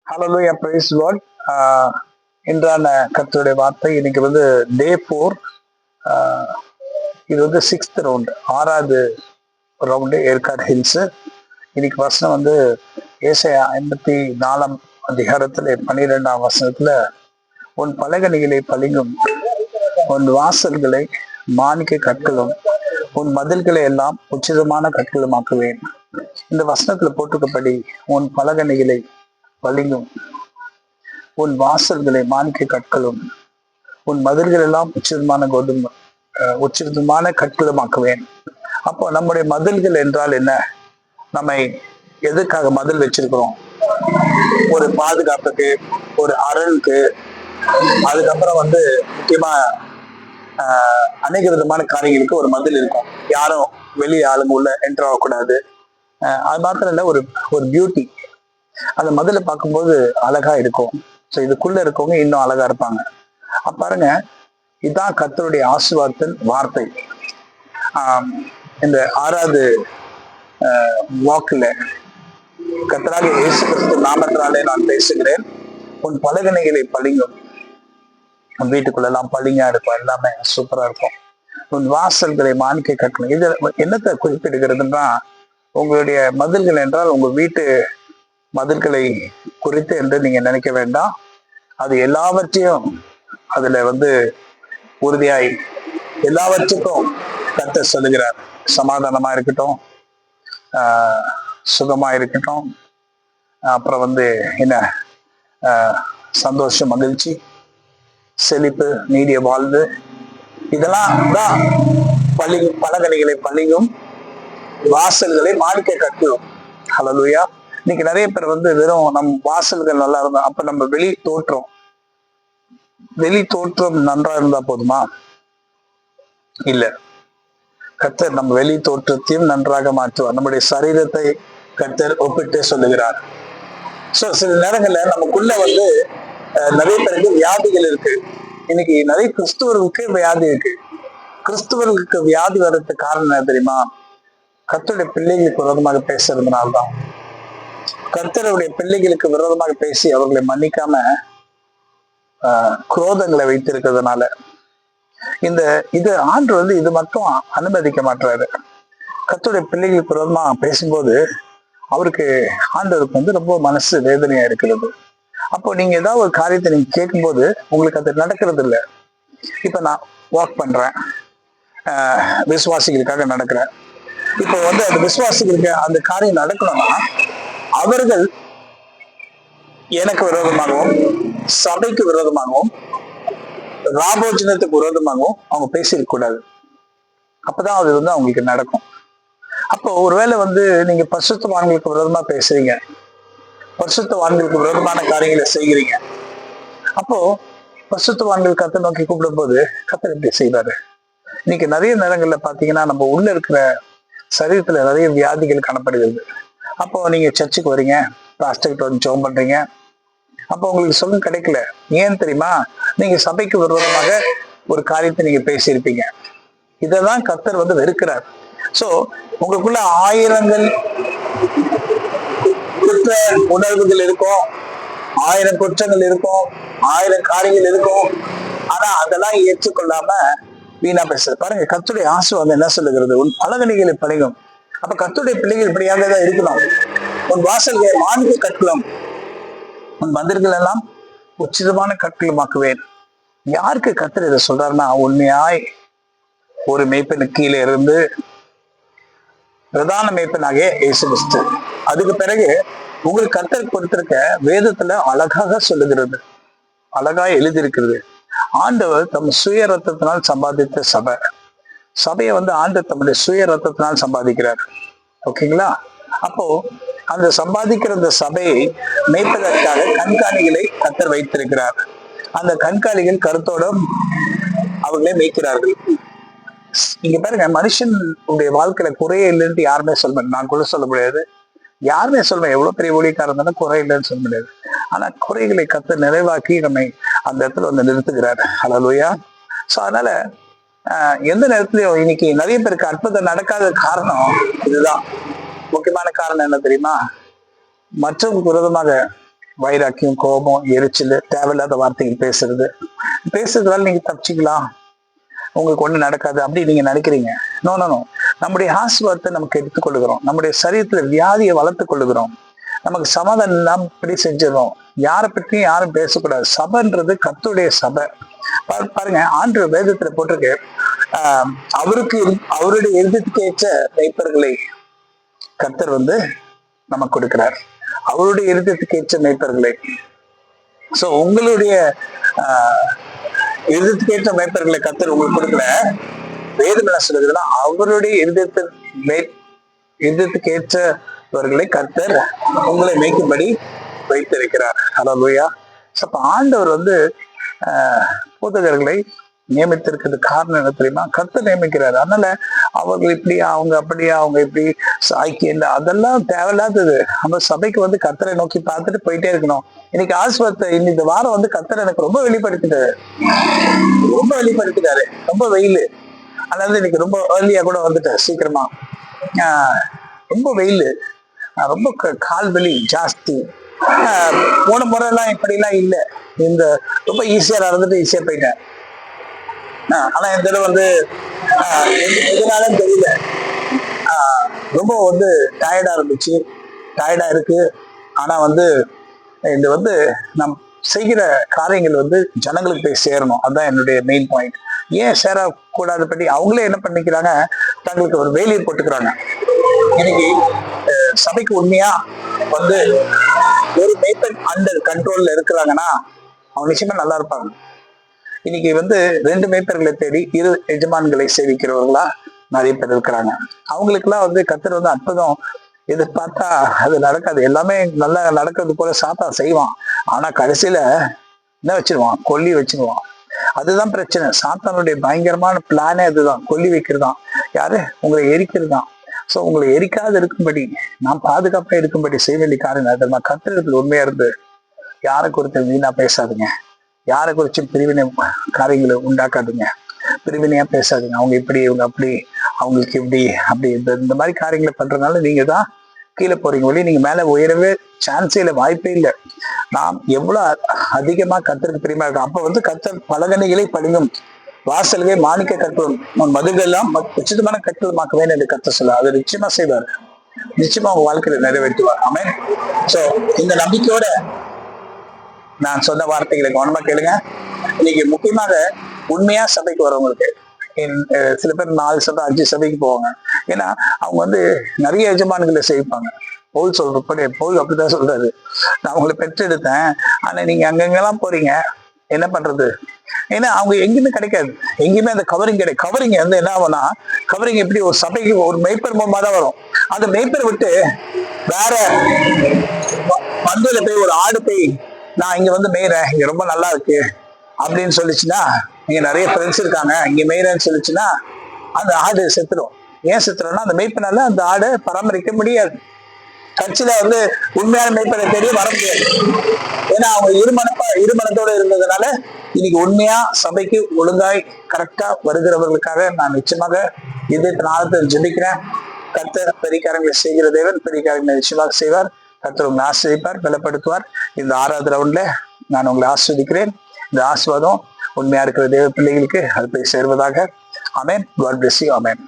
ஹalleluya praise God. இன்றான கர்த்தருடைய வார்த்தை இன்னைக்கு டே 4. இது சிக்ஸ்த் ரவுண்டு, 6வது ரவுண்டு ஏற்காடு ஹில்ஸ். இன்னைக்கு வசனம் ஏசாயா 54ஆம் அதிகாரத்துல 12ஆம் வசனத்துல, உன் பலகணிகளை பளிங்கும், உன் வாசல்களை மாணிக்க கற்களும், உன் மதில்களை எல்லாம் உச்சிதமான கற்களுமாக்குவேன். இந்த வசனத்துல போட்டிருக்கப்படி உன் பலகணிகளை பளிங்கும், உன் வாசல்களை மாணிக்க கற்களும், உன் மதில்கள் எல்லாம் உச்சிதமான கற்களுமாக்குவேன். அப்போ நம்முடைய மதில்கள் என்றால் என்ன? நம்மை எதுக்காக மதில் வச்சிருக்கிறோம்? ஒரு பாதுகாப்புக்கு, ஒரு அரணுக்கு, அதுக்கப்புறம் முக்கியமா அநேக விதமான காரியங்களுக்கு ஒரு மதில் இருக்கும். யாரும் வெளியே ஆளுங்க உள்ள என்டர் ஆகக்கூடாது. அது மாத்திரம் இல்ல, ஒரு ஒரு பியூட்டி. அந்த மதில பார்க்கும்போது அழகா இருக்கும். ஸோ இதுக்குள்ள இருக்கவங்க இன்னும் அழகா இருப்பாங்க. பாருங்க, இதுதான் கர்த்தருடைய ஆசீர்வாதத்தின் வார்த்தை. இந்த 6வது வாக்குல கர்த்தராகிய இயேசு கிறிஸ்து நாமத்தினாலே நான் பேசுகிறேன். உன் பலகணிகளை பளிங்கும். உன் வீட்டுக்குள்ள எல்லாம் பளிங்கா இருக்கும், எல்லாமே சூப்பரா இருக்கும். உன் வாசல்களை மாணிக்க கட்டணும். இது என்னத்தை குறிப்பிடுகிறதுன்னா, உங்களுடைய மதில்கள் என்றால் உங்க வீட்டு மதில்களை குறித்து என்று நீங்க நினைக்க வேண்டாம். அது எல்லாவற்றையும் அதுல உறுதியாய் எல்லாவற்றுக்கும் கர்த்தர் சொல்லுகிறார். சமாதானமா இருக்கட்டும், சுகமா இருக்கட்டும், அப்புறம் என்ன சந்தோஷம், மகிழ்ச்சி, செழிப்பு, நீடிய வாழ்வு, இதெல்லாம் தான் பலகணிகளை பளிங்கும், வாசல்களை மாணிக்க கற்களும். ஹல்லேலூயா. இன்னைக்கு நிறைய பேர் வெறும் நம் வாசல்கள் நல்லா இருந்தா, அப்ப நம்ம வெளி தோற்றம் நன்றா இருந்தா போதுமா? இல்ல, கர்த்தர் நம்ம வெளி தோற்றத்தையும் நன்றாக மாற்றுவார். நம்முடைய சரீரத்தை கர்த்தர் ஒப்பிட்டு சொல்லுகிறார். சோ சில நேரங்கள்ல நமக்குள்ள நிறைய பேருக்கு வியாதிகள் இருக்கு. இன்னைக்கு நிறைய கிறிஸ்துவர்களுக்கு வியாதி இருக்கு. கிறிஸ்துவர்களுக்கு வியாதி வர்றதுக்கு காரணம் என்ன தெரியுமா? கர்த்தருடைய பிள்ளைகளுக்கு விரோதமாக பேசுறதுனால்தான். கர்த்தருடைய பிள்ளைகளுக்கு விரோதமாக பேசி அவர்களை மன்னிக்காம குரோதங்களை வைத்திருக்கிறதுனால இது ஆண்டு இது மட்டும் அனுமதிக்க மாட்டாரு. கர்த்தருடைய பிள்ளைகளுக்கு விரோதமா பேசும்போது அவருக்கு ஆண்டவருக்கு ரொம்ப மனசு வேதனையா இருக்கிறது. அப்போ நீங்க ஏதாவது ஒரு காரியத்தை நீங்க கேட்கும்போது உங்களுக்கு அது நடக்கிறது இல்லை. இப்ப நான் வாக் பண்றேன், விசுவாசிகளுக்காக நடக்கிறேன். இப்போ அந்த விசுவாசிகளுக்கு அந்த காரியம் நடக்கணும்னா அவர்கள் எனக்கு விரோதமாகவும், சபைக்கு விரோதமாகவும், ராபோஜனத்துக்கு விரோதமாகவும் அவங்க பேசிருக்க கூடாது. அப்பதான் அது அவங்களுக்கு நடக்கும். அப்போ ஒருவேளை நீங்க பரிசுத்தவான்களுக்கு விரோதமா பேசுறீங்க, பரிசுத்தவான்களுக்கு விரோதமான காரியங்களை செய்கிறீங்க. அப்போ பரிசுத்தவான்கள் கர்த்தரை நோக்கி கூப்பிடும் போது கர்த்தர் எப்படி செய்வாரு? இன்னைக்கு நிறைய நேரங்கள்ல பாத்தீங்கன்னா நம்ம உள்ள இருக்கிற சரீரத்துல நிறைய வியாதிகள் காணப்படுகிறது. அப்போ நீங்க சர்ச்சுக்கு வரீங்க, பாஸ்டர்கிட்ட ஜெபம் பண்றீங்க. அப்போ உங்களுக்கு சுகம் கிடைக்கல. ஏன் தெரியுமா? நீங்க சபைக்கு விரோதமாக ஒரு காரியத்தை நீங்க பேசியிருப்பீங்க. இதெல்லாம் கர்த்தர் வெறுக்கிறார். சோ உங்களுக்குள்ள ஆயிரங்கள் குற்ற உணர்வுகள் இருக்கும், 1000 குற்றங்கள் இருக்கும், 1000 காரியங்கள் இருக்கும். ஆனா அதெல்லாம் ஏற்றுக்கொள்ளாம வீணா பேசுறது. பாருங்க, கர்த்தருடைய ஆசீர்வாதம் என்ன சொல்லுகிறது? உன் பலகணிகளை பளிங்கும். அப்ப கர்த்தருடைய பிள்ளைகள் இப்படியாக தான் இருக்கணும். உன் வாசல்களை மாணிக்க கற்களும், உன் மதில்கள் எல்லாம் உச்சிதமான கற்களுமாக்குவேன். யாருக்கு கர்த்தர் இதை சொல்றாருன்னா, உண்மையாய் ஒரு மேய்ப்பனுக்கு கீழே இருந்து பிரதான மேய்ப்பனாக இயேசு கிறிஸ்து. அதுக்கு பிறகு உங்களுக்கு கர்த்தர் கொடுத்திருக்க வேதத்துல அழகாக சொல்லுகிறது, அழகா எழுதியிருக்கிறது. ஆண்டவர் தம் சுய ரத்தத்தினால் சம்பாதித்த சபையை ஆண்டவர் தம்முடைய சுய ரத்தத்தினால் சம்பாதிக்கிறார். ஓகேங்களா? அப்போ அந்த சம்பாதிக்கிற அந்த சபையை மேய்ப்பதற்காக கண்காணிகளை கர்த்தர் வைத்திருக்கிறார். அந்த கண்காணிகள் கருத்தோட அவங்களே மேய்க்கிறார்கள். இங்க பாருங்க, மனுஷனுடைய வாழ்க்கையில குறைய இல்லைன்னு யாருமே சொல்ல, நான் கூட சொல்ல முடியாது, யாருமே சொல்றேன். எவ்வளவு பெரிய ஊழியக்காரர் இருந்தாலும் குறை இல்லைன்னு சொல்ல முடியாது. ஆனா குறைகளை கர்த்தர் நிறைவாக்கி நம்மை அந்த இடத்துல நிறுத்துகிறார். ஹல்லேலூயா. சோ அதனால எந்த நேரத்திலயும் இன்னைக்கு நிறைய பேருக்கு அற்புதம் நடக்காத காரணம் இதுதான். முக்கியமான காரணம் என்ன தெரியுமா? மற்றவங்களுக்கு விரோதமாக வைராக்கியம், கோபம், எரிச்சல், தேவையில்லாத வார்த்தைகள் பேசுறதுனால நீங்க தப்பிச்சுக்கலாம், உங்களுக்கு ஒண்ணு நடக்காது அப்படி நீங்க நினைக்கிறீங்க. No no no. நம்முடைய ஆசீர்வாதத்தை நமக்கு எடுத்துக்கொள்ளுகிறோம். நம்முடைய சரீரத்துல வியாதியை வளர்த்துக் கொள்ளுகிறோம். நமக்கு சமாதானம் இல்லாம இப்படி செஞ்சிடறோம். யாரை பற்றியும் யாரும் பேசக்கூடாது. சபைன்றது கர்த்தருடைய சபை. பாருங்க, ஆண்டு வேதத்துல போட்டிருக்கு, அவருடைய எழுதத்துக்கு ஏற்ற மேய்ப்பர்களை கர்த்தர் நமக்கு கொடுக்கிறார். அவருடைய எழுதத்துக்கு ஏற்ற மேய்ப்பர்களை. சோ உங்களுடைய எழுதத்துக்கு ஏற்ற மேய்ப்பர்களை கர்த்தர் உங்களுக்கு கொடுக்கல. வேதம் என்ன சொல்லுதுன்னா, அவருடைய எழுதத்துக்கு ஏற்றவர்களை கர்த்தர் உங்களை மேய்க்கும்படி வைத்திருக்கிறார். ஹல்லேலூயா. அப்ப ஆண்டவர் போதகர்களை நியமித்திருக்கிறது காரணம் என்ன தெரியுமா? கர்த்தர் நியமிக்கிறாரு. அதனால அவர்கள் இப்படி, அவங்க அப்படியா, அவங்க இப்படி சாய்க்கு அதெல்லாம் தேவையில்லாதது. நம்ம சபைக்கு கர்த்தரை நோக்கி பார்த்துட்டு போயிட்டே இருக்கணும். இன்னைக்கு ஆஸ்பத்திரி இந்த வாரம் கர்த்தர் எனக்கு ரொம்ப வெளிப்படுத்திட்டாரு. ரொம்ப வெயில். அதாவது இன்னைக்கு ரொம்ப ஏர்லியா கூட வந்துட்டேன், சீக்கிரமா. ரொம்ப வெயில், ரொம்ப கால் வலி ஜாஸ்தி. போன முறை எல்லாம் இப்படி எல்லாம் இல்லை. இந்த ரொம்ப ஈஸியா நடந்துட்டு ஈஸியா போயிட்டேன். ஆனா இந்த தடவை எதனால தெரியல, ரொம்ப டயர்டா இருந்துச்சு, டயர்டா இருக்கு. ஆனா இந்த நம் செய்கிற காரியங்கள் ஜனங்களுக்கு போய் சேரணும். அதுதான் என்னுடைய மெயின் பாயிண்ட். ஏன் சேரக்கூடாது பற்றி அவங்களே என்ன பண்ணிக்கிறாங்க, தங்களுக்கு ஒரு வேலையை போட்டுக்கிறாங்க. இன்னைக்கு சபைக்கு உண்மையா ஒரு மேய்ப்பன் அண்டர் கண்ட்ரோல்ல இருக்கிறாங்கன்னா அவங்க நிச்சயமா நல்லா இருப்பாங்க. இன்னைக்கு 2 மேய்ப்பர்களை தேடி 2 எஜமான்களை சேவிக்கிறவர்களா நிறைய பேர் இருக்கிறாங்க. அவங்களுக்கு எல்லாம் கர்த்தர் அற்புதம் எதிர்பார்த்தா அது நடக்காது. எல்லாமே நல்லா நடக்கிறது போல சாத்தா செய்வான். ஆனா கடைசியில என்ன வச்சிருவான்? கொல்லி வச்சிருவான். அதுதான் பிரச்சனை. சாத்தானுடைய பயங்கரமான பிளானே அதுதான், கொல்லி வைக்கிறதுதான். யாரு? உங்களை எரிக்கிறதுதான். சோ உங்களை எரிக்காது இருக்கும்படி, நான் பாதுகாப்பா இருக்கும்படி செய்ய வேண்டிய காரியம் கர்த்தரிடத்தில் உண்மையா இருந்து யாரை குறித்து வீணா பேசாதுங்க. யாரை குறிச்சும் பிரிவினை காரியங்களை உண்டாக்காதுங்க. பிரிவினையா பேசாதுங்க. அவங்க இப்படி, இவங்க அப்படி, அவங்களுக்கு இப்படி அப்படி, இந்த மாதிரி காரியங்களை பண்றதுனால நீங்க தான் கீழே போறீங்க வழி. நீங்க மேல உயரவே சான்ஸே இல்லை, வாய்ப்பே இல்லை. நாம் எவ்வளவு அதிகமா கர்த்தருக்கு பிரியமா இருக்கோம். அப்ப கர்த்தர் பலகணிகளை படுங்கும் வாசல்வே மாணிக்க கற்பம் மதுகள் எல்லாம் உச்சிதமான கட்டளமாக்க வேண்டும் என்று கர்த்தர் சொல்ல. அதை நிச்சயமா செய்வார். நிச்சயமா உங்க வாழ்க்கையில நிறைவேற்றுவார். ஆமென். சோ இந்த நம்பிக்கையோட நான் சொன்ன வார்த்தைகளை கவனமா கேளுங்க. இன்னைக்கு முக்கியமாக உண்மையா சபைக்கு வரவங்களுக்கு, சில பேர் 4 சபை 5 சபைக்கு போவாங்க. ஏன்னா அவங்க நிறைய எஜமான்களை சேவிப்பாங்க. பவுல் சொல்றப்படி, பவுல் அப்படிதான் சொல்றாரு, நான் உங்களை பெற்றெடுத்தேன், ஆனா நீங்க அங்கங்கெல்லாம் போறீங்க, என்ன பண்றது? ஏன்னா அவங்க எங்கேயுமே கிடைக்காது. எங்கேயுமே அந்த கவரிங் கிடையாது. கவரிங் என்ன ஆகும்னா, கவரிங் எப்படி ஒரு சபைக்கு ஒரு மேய்ப்பர் மூலமா தான் வரும். அந்த மேய்ப்பரை விட்டு வேற பந்துல போய் ஒரு ஆடு போய் நான் இங்க மேய்றேன், இங்க ரொம்ப நல்லா இருக்கு அப்படின்னு சொல்லிச்சுன்னா, இங்க நிறைய ஃப்ரெண்ட்ஸ் இருக்காங்க, இங்க மேய்றேன்னு சொல்லிச்சுன்னா அந்த ஆடு செத்துரும். ஏன் செத்துரும்னா, அந்த மேய்ப்பனால அந்த ஆடை பராமரிக்க முடியாது. சர்ச்சில உண்மையான மேய்ப்பனை தேடி வர முடியாது. ஏன்னா அவங்க இருமனத்தோட இருந்ததுனால இன்னைக்கு உண்மையா சபைக்கு ஒழுங்காய் கரெக்டா வருகிறவர்களுக்காக நான் நிச்சயமாக இதே நாளத்தில் ஜெபிக்கிறேன். கர்த்தர் பெரிய காரியங்களை செய்கிற தேவன் பெரிய காரியங்களை நிச்சயமாக செய்வார். கர்த்தர் உங்களை ஆஸ்வதிப்பார், பலப்படுத்துவார். இந்த 6வது ரவுண்ட்ல நான் உங்களை ஆஸ்வதிக்கிறேன். இந்த ஆசீர்வாதம் உண்மையா இருக்கிற தேவ பிள்ளைகளுக்கு அது போய் சேர்வதாக. ஆமென். God bless you. ஆமென்.